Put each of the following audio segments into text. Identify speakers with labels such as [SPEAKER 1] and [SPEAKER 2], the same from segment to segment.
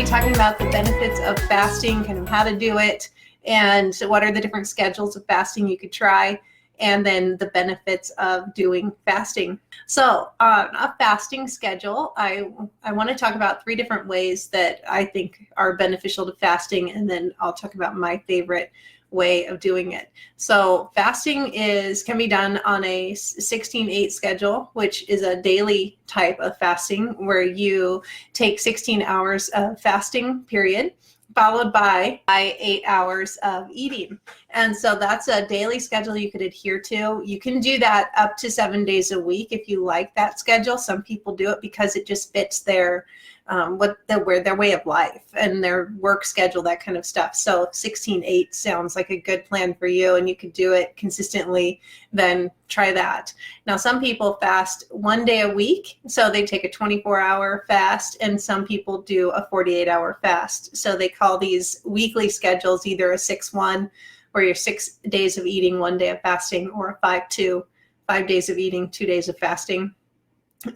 [SPEAKER 1] be talking about the benefits of fasting, kind of how to do it, and what are the different schedules of fasting you could try, and then the benefits of doing fasting. So on a fasting schedule, I want to talk about 3 different ways that I think are beneficial to fasting, and then I'll talk about my favorite way of doing it. So fasting can be done on a 16-8 schedule, which is a daily type of fasting where you take 16 hours of fasting period, followed by 8 hours of eating. And so that's a daily schedule you could adhere to. You can do that up to 7 days a week if you like that schedule. Some people do it because it just fits their way of life and their work schedule, that kind of stuff. So 16-8 sounds like a good plan for you, and you could do it consistently, then try that. Now, some people fast 1 day a week, so they take a 24-hour fast, and some people do a 48-hour fast. So they call these weekly schedules either a 6-1, where you're 6 days of eating, 1 day of fasting, or a 5-2, 5 days of eating, 2 days of fasting.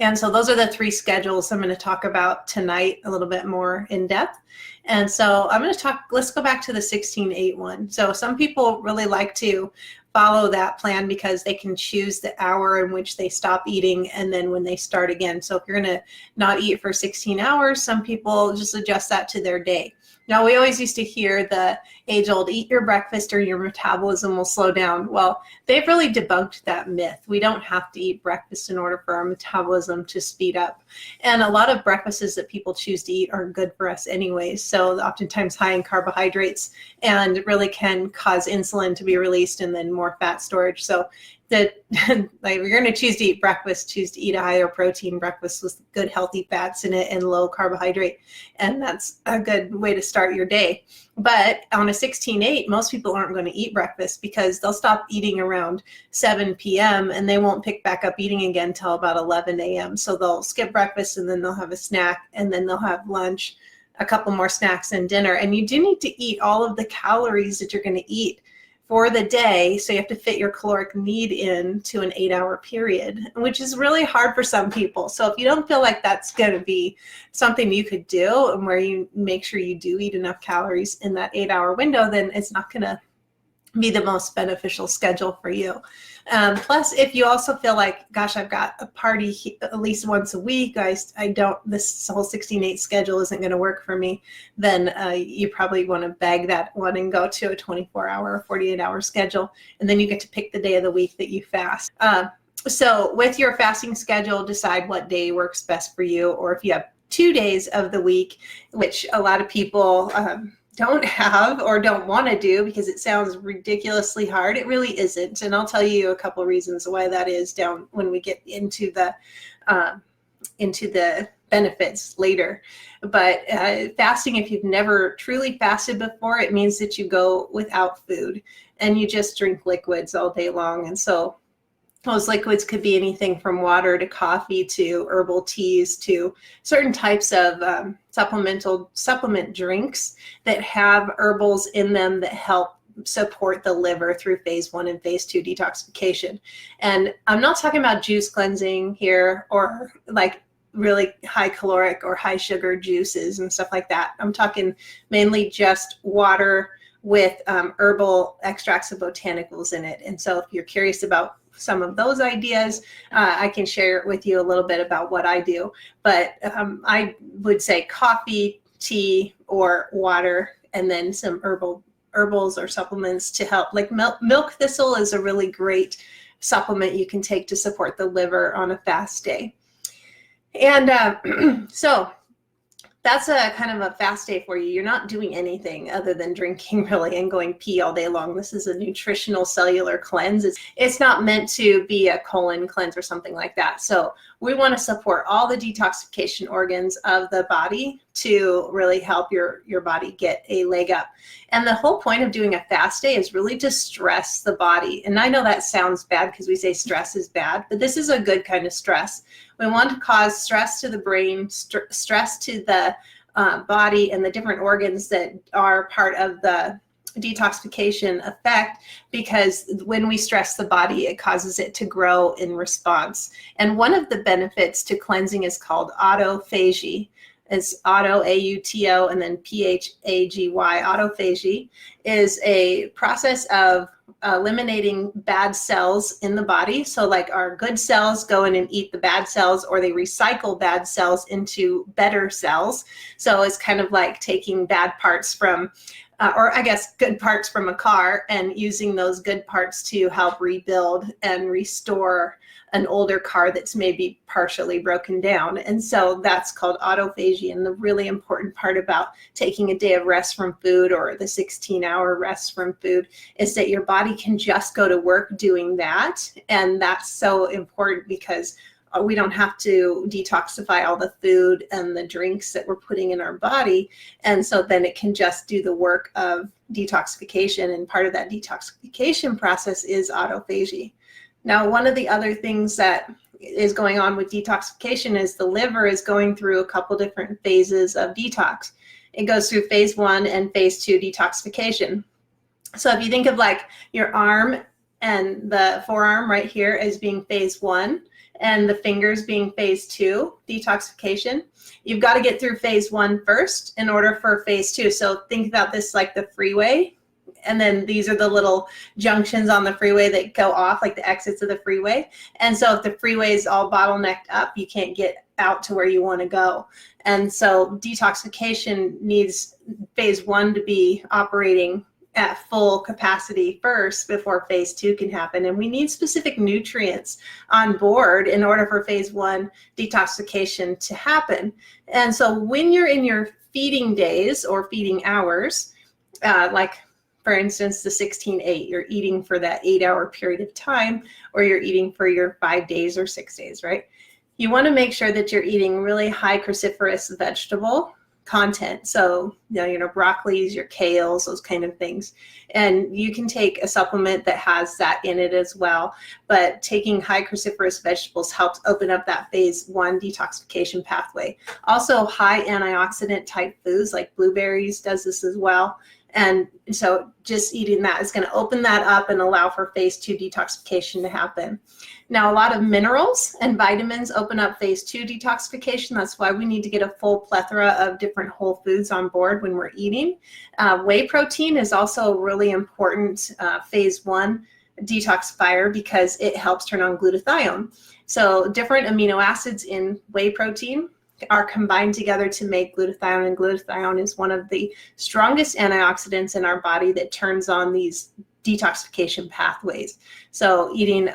[SPEAKER 1] And so those are the 3 schedules I'm going to talk about tonight a little bit more in depth. And so I'm going to let's go back to the 16-8 one. So some people really like to follow that plan because they can choose the hour in which they stop eating and then when they start again. So if you're going to not eat for 16 hours, some people just adjust that to their day. Now, we always used to hear the age-old, eat your breakfast or your metabolism will slow down. Well, they've really debunked that myth. We don't have to eat breakfast in order for our metabolism to speed up. And a lot of breakfasts that people choose to eat are good for us anyways. So oftentimes high in carbohydrates and really can cause insulin to be released and then more fat storage. So that like, if you're going to choose to eat breakfast, choose to eat a higher protein breakfast with good healthy fats in it and low carbohydrate, and that's a good way to start your day. But on a 16-8, most people aren't going to eat breakfast because they'll stop eating around 7 p.m. and they won't pick back up eating again until about 11 a.m. So they'll skip breakfast and then they'll have a snack and then they'll have lunch, a couple more snacks, and dinner. And you do need to eat all of the calories that you're going to eat for the day, so you have to fit your caloric need into an 8-hour period, which is really hard for some people. So if you don't feel like that's going to be something you could do and where you make sure you do eat enough calories in that 8-hour window, then it's not going to be the most beneficial schedule for you. Plus, if you also feel like, gosh, I've got a party at least once a week, this whole 16-8 schedule isn't going to work for me, then you probably want to bag that one and go to a 24-hour or 48-hour schedule, and then you get to pick the day of the week that you fast. So with your fasting schedule, decide what day works best for you, or if you have 2 days of the week, which a lot of people don't have or don't want to do because it sounds ridiculously hard. It really isn't. And I'll tell you a couple of reasons why that is down when we get into the benefits later. But fasting, if you've never truly fasted before, it means that you go without food and you just drink liquids all day long. And so those liquids could be anything from water to coffee to herbal teas to certain types of supplement drinks that have herbals in them that help support the liver through phase 1 and phase 2 detoxification. And I'm not talking about juice cleansing here or like really high caloric or high sugar juices and stuff like that. I'm talking mainly just water with herbal extracts of botanicals in it. And so if you're curious about some of those ideas, I can share with you a little bit about what I do. But I would say coffee, tea, or water, and then some herbals or supplements to help. Like milk thistle is a really great supplement you can take to support the liver on a fast day. And so that's a kind of a fast day for you. You're not doing anything other than drinking really and going pee all day long. This is a nutritional cellular cleanse. It's not meant to be a colon cleanse or something like that. So we want to support all the detoxification organs of the body to really help your body get a leg up. And the whole point of doing a fast day is really to stress the body. And I know that sounds bad because we say stress is bad, but this is a good kind of stress. We want to cause stress to the brain, stress to the body and the different organs that are part of the detoxification effect, because when we stress the body, it causes it to grow in response. And one of the benefits to cleansing is called autophagy. It's auto, A-U-T-O, and then P-H-A-G-Y. Autophagy is a process of eliminating bad cells in the body. So like our good cells go in and eat the bad cells, or they recycle bad cells into better cells. So it's kind of like taking bad parts from or I guess good parts from a car and using those good parts to help rebuild and restore an older car that's maybe partially broken down. And so that's called autophagy. And the really important part about taking a day of rest from food, or the 16-hour rest from food, is that your body can just go to work doing that. And that's so important because we don't have to detoxify all the food and the drinks that we're putting in our body. And so then it can just do the work of detoxification. And part of that detoxification process is autophagy. Now, one of the other things that is going on with detoxification is the liver is going through a couple different phases of detox. It goes through phase 1 and phase 2 detoxification. So if you think of like your arm and the forearm right here as being phase 1, and the fingers being phase 2 detoxification, you've got to get through phase 1 first in order for phase 2. So think about this like the freeway, and then these are the little junctions on the freeway that go off, like the exits of the freeway. And so if the freeway is all bottlenecked up, you can't get out to where you want to go. And so detoxification needs phase 1 to be operating at full capacity first before phase 2 can happen. And we need specific nutrients on board in order for phase 1 detoxification to happen. And so when you're in your feeding days or feeding hours, like for instance, the 16-8, you're eating for that 8-hour period of time, or you're eating for your 5 days or 6 days, right? You want to make sure that you're eating really high cruciferous vegetable content. So, your broccolis, your kales, those kind of things. And you can take a supplement that has that in it as well. But taking high cruciferous vegetables helps open up that phase 1 detoxification pathway. Also, high antioxidant type foods like blueberries does this as well. And so just eating that is going to open that up and allow for phase 2 detoxification to happen. Now, a lot of minerals and vitamins open up phase 2 detoxification. That's why we need to get a full plethora of different whole foods on board when we're eating. Whey protein is also a really important phase 1 detoxifier because it helps turn on glutathione. So different amino acids in whey protein are combined together to make glutathione, and glutathione is one of the strongest antioxidants in our body that turns on these detoxification pathways. So eating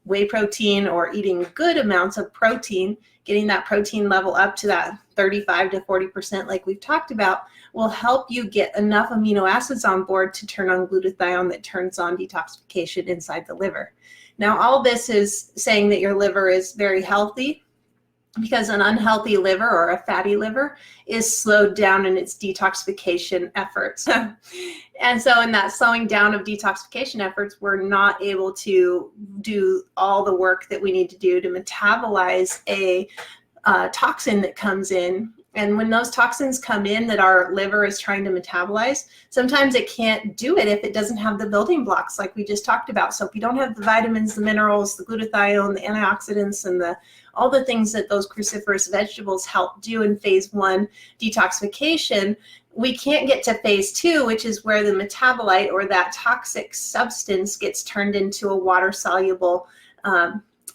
[SPEAKER 1] whey protein or eating good amounts of protein, getting that protein level up to that 35 to 40% like we've talked about, will help you get enough amino acids on board to turn on glutathione that turns on detoxification inside the liver. Now, all this is saying that your liver is very healthy, because an unhealthy liver or a fatty liver is slowed down in its detoxification efforts. And so in that slowing down of detoxification efforts, we're not able to do all the work that we need to do to metabolize a toxin that comes in. And when those toxins come in that our liver is trying to metabolize, sometimes it can't do it if it doesn't have the building blocks like we just talked about. So if you don't have the vitamins, the minerals, the glutathione, the antioxidants, and all the things that those cruciferous vegetables help do in phase 1 detoxification, we can't get to phase 2, which is where the metabolite or that toxic substance gets turned into a water-soluble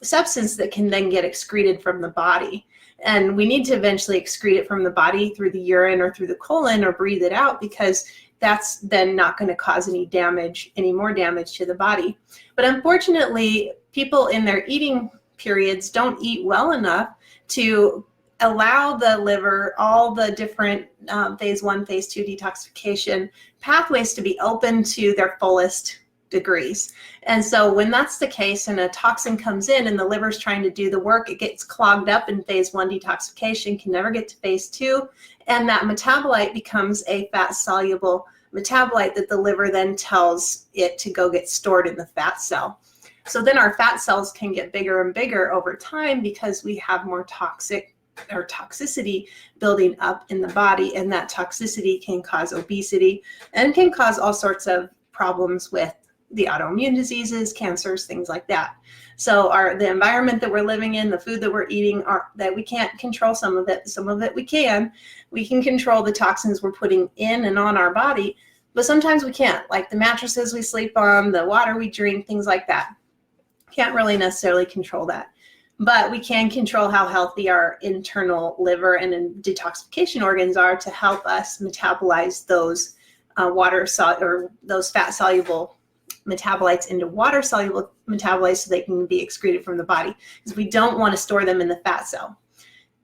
[SPEAKER 1] substance that can then get excreted from the body. And we need to eventually excrete it from the body through the urine or through the colon, or breathe it out, because that's then not going to cause any more damage to the body. But unfortunately, people in their eating periods don't eat well enough to allow the liver all the different phase 1, phase 2 detoxification pathways to be open to their fullest degrees. And so when that's the case and a toxin comes in and the liver's trying to do the work, it gets clogged up in phase 1 detoxification, can never get to phase 2, and that metabolite becomes a fat soluble metabolite that the liver then tells it to go get stored in the fat cell. So then our fat cells can get bigger and bigger over time because we have more toxicity building up in the body, and that toxicity can cause obesity and can cause all sorts of problems with the autoimmune diseases, cancers, things like that. So the environment that we're living in, the food that we're eating, that we can't control some of it we can. We can control the toxins we're putting in and on our body, but sometimes we can't, like the mattresses we sleep on, the water we drink, things like that. Can't really necessarily control that. But we can control how healthy our internal liver and detoxification organs are to help us metabolize those those fat-soluble metabolites into water-soluble metabolites so they can be excreted from the body, because we don't want to store them in the fat cell.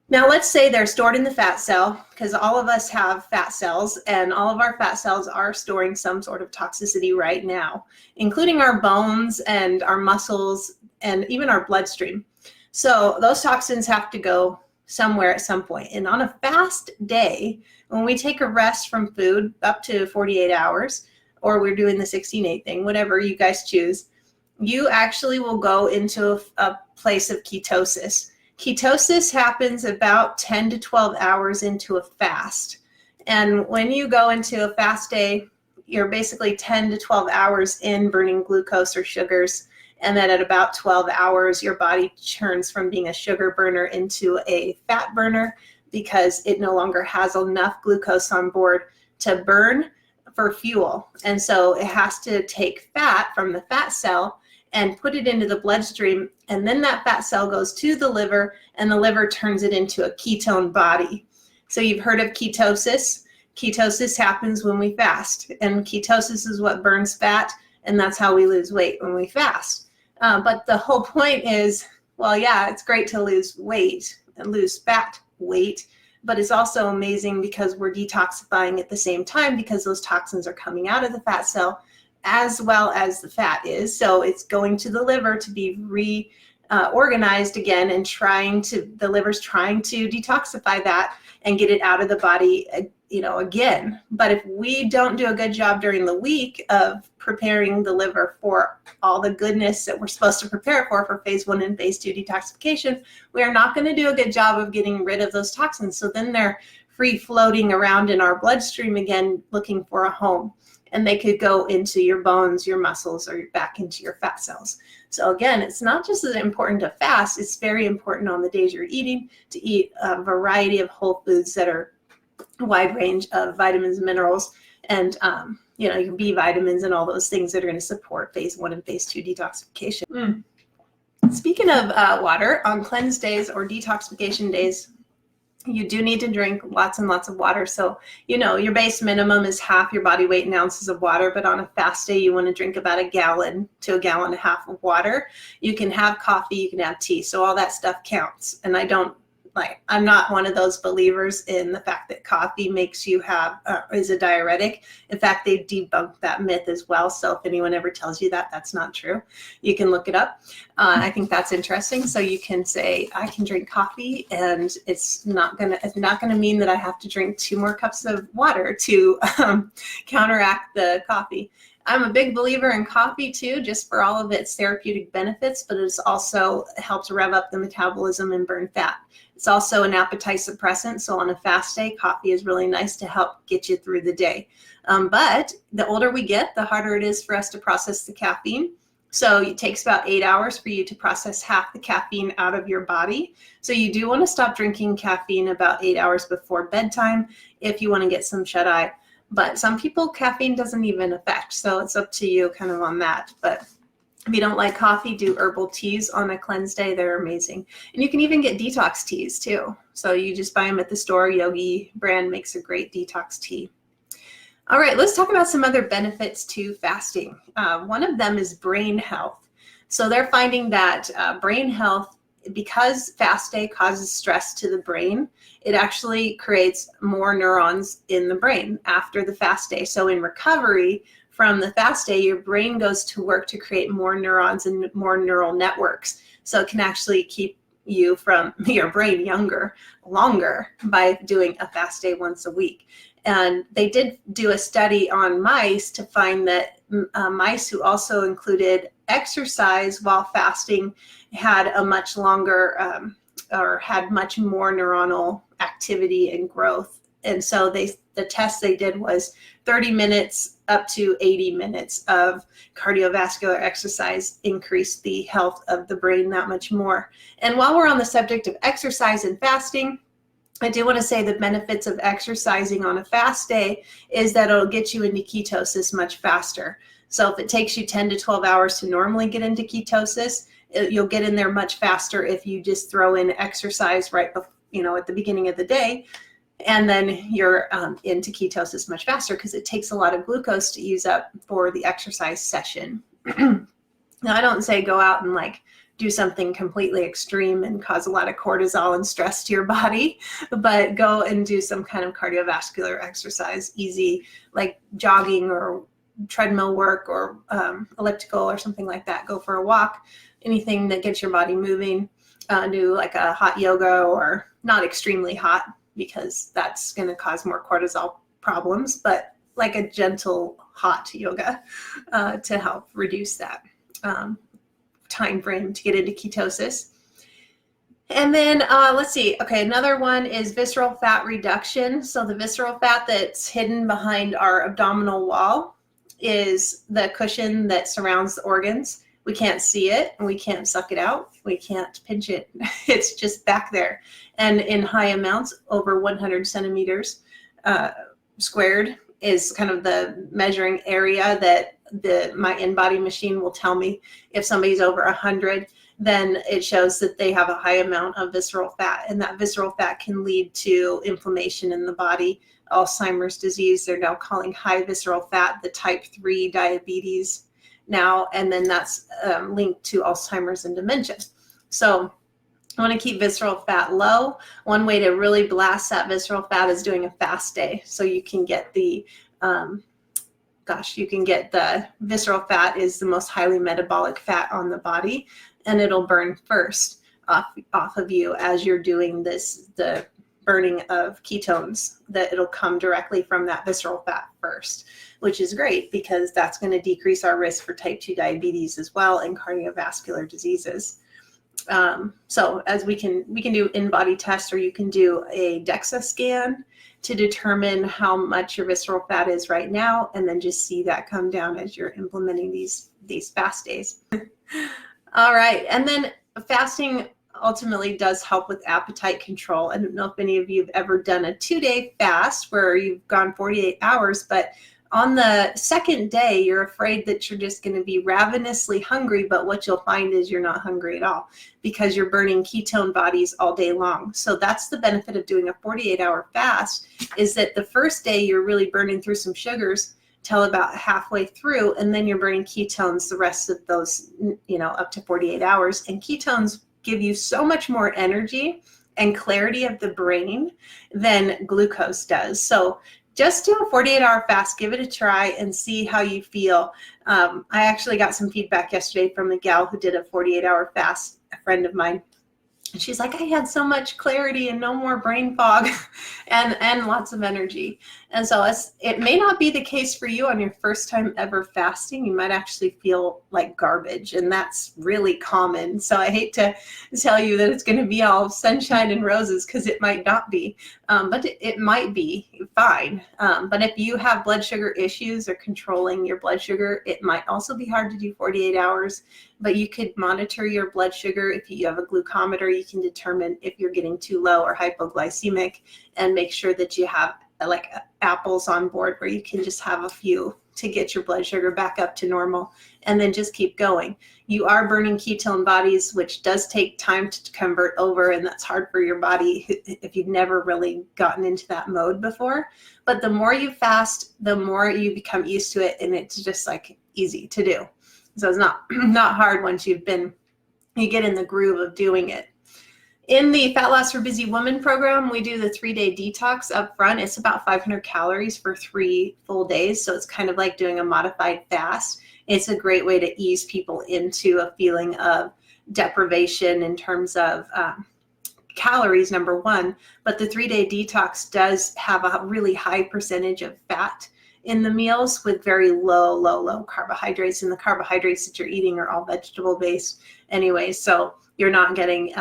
[SPEAKER 1] Now, let's say they're stored in the fat cell, because all of us have fat cells, and all of our fat cells are storing some sort of toxicity right now, including our bones and our muscles and even our bloodstream. So those toxins have to go somewhere at some point. And on a fast day, when we take a rest from food up to 48 hours, or we're doing the 16-8 thing, whatever you guys choose, you actually will go into a place of ketosis. Ketosis happens about 10 to 12 hours into a fast. And when you go into a fast day, you're basically 10 to 12 hours in burning glucose or sugars. And then at about 12 hours, your body turns from being a sugar burner into a fat burner, because it no longer has enough glucose on board to burn for fuel. And so it has to take fat from the fat cell and put it into the bloodstream. And then that fat cell goes to the liver, and the liver turns it into a ketone body. So you've heard of ketosis. Ketosis happens when we fast, and ketosis is what burns fat, and that's how we lose weight when we fast. But the whole point is, well, yeah, it's great to lose weight and lose fat weight, but it's also amazing because we're detoxifying at the same time, because those toxins are coming out of the fat cell as well as the fat is. So it's going to the liver to be reorganized again, and the liver's trying to detoxify that and get it out of the body, again. But if we don't do a good job during the week of preparing the liver for all the goodness that we're supposed to prepare for phase 1 and phase 2 detoxification, we are not going to do a good job of getting rid of those toxins. So then they're free floating around in our bloodstream again, looking for a home. And they could go into your bones, your muscles, or back into your fat cells. So again, it's not just as important to fast, it's very important on the days you're eating to eat a variety of whole foods that are a wide range of vitamins, minerals, and your B vitamins and all those things that are going to support phase 1 and phase 2 detoxification. Speaking of water, on cleanse days or detoxification days, you do need to drink lots and lots of water. So, your base minimum is half your body weight in ounces of water, but on a fast day, you want to drink about 1 gallon to 1.5 gallons of water. You can have coffee, you can have tea. So all that stuff counts. And I'm not one of those believers in the fact that coffee makes you is a diuretic. In fact, they debunked that myth as well. So if anyone ever tells you that, that's not true. You can look it up. I think that's interesting. So you can say, I can drink coffee, and it's not gonna mean that I have to drink 2 more cups of water to counteract the coffee. I'm a big believer in coffee too, just for all of its therapeutic benefits, but it also helps rev up the metabolism and burn fat. It's also an appetite suppressant, so on a fast day, coffee is really nice to help get you through the day. But the older we get, the harder it is for us to process the caffeine. So it takes about 8 hours for you to process half the caffeine out of your body. So you do want to stop drinking caffeine about 8 hours before bedtime if you want to get some shut-eye. But some people, caffeine doesn't even affect, so it's up to you kind of on that. But if you don't like coffee, do herbal teas on a cleanse day. They're amazing. And you can even get detox teas too. So you just buy them at the store. Yogi brand makes a great detox tea. All right, let's talk about some other benefits to fasting. One of them is brain health. So they're finding that brain health, because fast day causes stress to the brain, it actually creates more neurons in the brain after the fast day. So in recovery from the fast day, your brain goes to work to create more neurons and more neural networks. So it can actually keep your brain longer by doing a fast day once a week. And they did do a study on mice to find that mice who also included exercise while fasting had a much longer or had much more neuronal activity and growth And so the test they did was 30 minutes up to 80 minutes of cardiovascular exercise increased the health of the brain that much more. And while we're on the subject of exercise and fasting, I do want to say the benefits of exercising on a fast day is that it'll get you into ketosis much faster. So if it takes you 10 to 12 hours to normally get into ketosis, you'll get in there much faster if you just throw in exercise right before, at the beginning of the day. And then you're into ketosis much faster because it takes a lot of glucose to use up for the exercise session. Now, I don't say go out and do something completely extreme and cause a lot of cortisol and stress to your body, but go and do some kind of cardiovascular exercise, easy, like jogging or treadmill work or elliptical or something like that. Go for a walk, anything that gets your body moving. Do like a hot yoga, or not extremely hot because that's going to cause more cortisol problems, but like a gentle hot yoga to help reduce that time frame to get into ketosis. And then let's see. Okay, another one is visceral fat reduction. So the visceral fat that's hidden behind our abdominal wall is the cushion that surrounds the organs. We can't see it, and we can't suck it out. We can't pinch it. It's just back there. And in high amounts, over 100 centimeters squared is kind of the measuring area that my InBody machine will tell me. If somebody's over 100, then it shows that they have a high amount of visceral fat, and that visceral fat can lead to inflammation in the body, Alzheimer's disease. They're now calling high visceral fat the type 3 diabetes now, and then that's linked to Alzheimer's and dementia. So I want to keep visceral fat low. One way to really blast that visceral fat is doing a fast day. So you can get the visceral fat is the most highly metabolic fat on the body, and it'll burn first off of you as you're doing the burning of ketones, that it'll come directly from that visceral fat first, which is great because that's going to decrease our risk for type 2 diabetes as well, and cardiovascular diseases. So as we can do in-body tests, or you can do a DEXA scan to determine how much your visceral fat is right now, and then just see that come down as you're implementing these fast days. All right, and then fasting ultimately does help with appetite control. I don't know if any of you have ever done a 2-day fast where you've gone 48 hours, but on the second day, you're afraid that you're just going to be ravenously hungry, but what you'll find is you're not hungry at all because you're burning ketone bodies all day long. So that's the benefit of doing a 48-hour fast, is that the first day you're really burning through some sugars till about halfway through, and then you're burning ketones the rest of those, up to 48 hours. And ketones give you so much more energy and clarity of the brain than glucose does. So just do a 48-hour fast, give it a try, and see how you feel. I actually got some feedback yesterday from a gal who did a 48-hour fast, a friend of mine. And she's like, I had so much clarity and no more brain fog and lots of energy. And so it may not be the case for you on your first time ever fasting. You might actually feel like garbage, and that's really common. So I hate to tell you that it's going to be all sunshine and roses, because it might not be, but it might be fine. But if you have blood sugar issues or controlling your blood sugar, it might also be hard to do 48 hours. But you could monitor your blood sugar. If you have a glucometer, you can determine if you're getting too low or hypoglycemic, and make sure that you have like apples on board where you can just have a few to get your blood sugar back up to normal, and then just keep going. You are burning ketone bodies, which does take time to convert over, and that's hard for your body if you've never really gotten into that mode before. But the more you fast, the more you become used to it, and it's just like easy to do. So it's not hard once you get in the groove of doing it. In the Fat Loss for Busy Women program, we do the 3-day detox up front. It's about 500 calories for 3 full days. So it's kind of like doing a modified fast. It's a great way to ease people into a feeling of deprivation in terms of calories, number one. But the 3-day detox does have a really high percentage of fat in the meals with very low carbohydrates, and the carbohydrates that you're eating are all vegetable based anyway, so you're not getting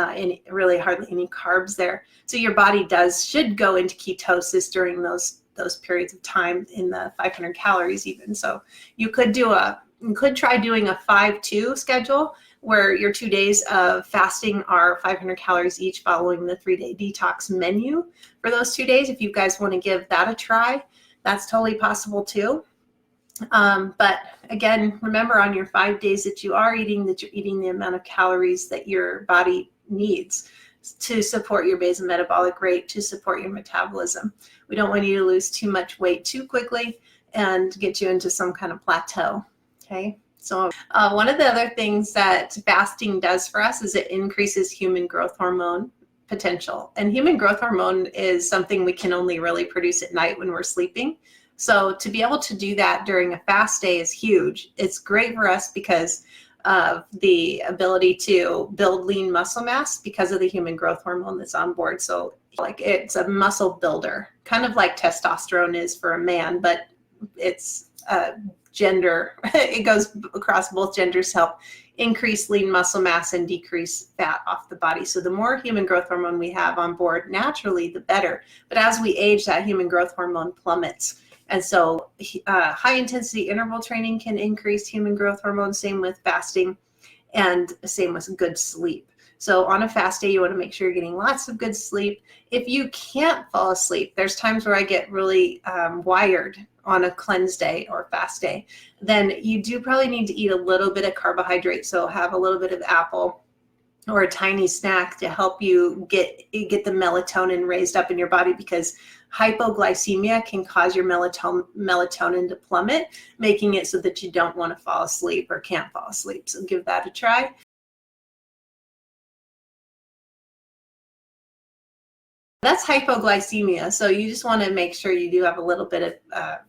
[SPEAKER 1] really hardly any carbs there. So your body should go into ketosis during those periods of time in the 500 calories even. So you could try doing a 5-2 schedule where your 2 days of fasting are 500 calories each, following the 3-day detox menu for those 2 days. If you guys want to give that a try, that's totally possible too. But again, remember, on your 5 days that you're eating the amount of calories that your body needs to support your basal metabolic rate, to support your metabolism. We don't want you to lose too much weight too quickly and get you into some kind of plateau. Okay. So one of the other things that fasting does for us is it increases human growth hormone potential. And human growth hormone is something we can only really produce at night when we're sleeping. So to be able to do that during a fast day is huge. It's great for us because of the ability to build lean muscle mass because of the human growth hormone that's on board. So like, it's a muscle builder, kind of like testosterone is for a man, but it's gender. It goes across both genders to help increase lean muscle mass and decrease fat off the body. So the more human growth hormone we have on board naturally, the better. But as we age, that human growth hormone plummets. And so high intensity interval training can increase human growth hormone, same with fasting, and same with good sleep. So on a fast day, you want to make sure you're getting lots of good sleep. If you can't fall asleep, there's times where I get really wired on a cleanse day or fast day, then you do probably need to eat a little bit of carbohydrate. So have a little bit of apple or a tiny snack to help you get the melatonin raised up in your body, because hypoglycemia can cause your melatonin to plummet, making it so that you don't want to fall asleep or can't fall asleep. So give that a try. That's hypoglycemia. So you just want to make sure you do have a little bit of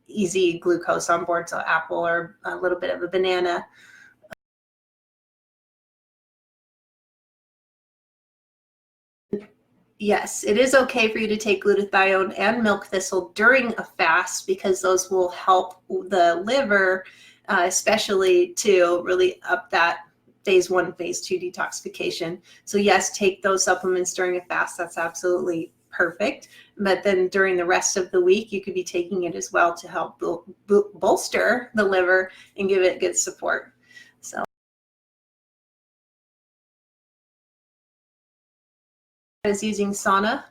[SPEAKER 1] easy glucose on board. So apple or a little bit of a banana. Yes, it is okay for you to take glutathione and milk thistle during a fast, because those will help the liver, especially to really up that phase 1, phase 2 detoxification. So yes, take those supplements during a fast. That's absolutely perfect. But then during the rest of the week, you could be taking it as well to help bolster the liver and give it good support. So is using sauna.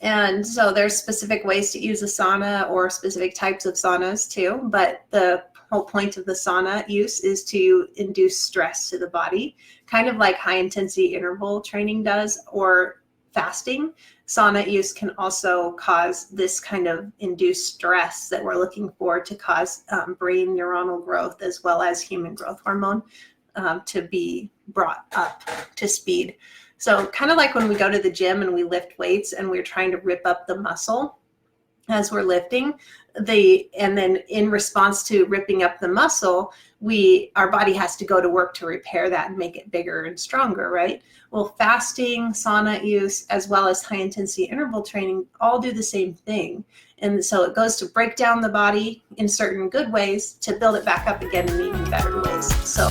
[SPEAKER 1] And so there's specific ways to use a sauna or specific types of saunas too. But the whole point of the sauna use is to induce stress to the body, kind of like high intensity interval training does, or fasting. Sauna use can also cause this kind of induced stress that we're looking for to cause brain neuronal growth, as well as human growth hormone to be brought up to speed. So kind of like when we go to the gym and we lift weights and we're trying to rip up the muscle as we're lifting, and then in response to ripping up the muscle, our body has to go to work to repair that and make it bigger and stronger, right? Well, fasting, sauna use, as well as high intensity interval training all do the same thing. And so it goes to break down the body in certain good ways to build it back up again in even better ways. So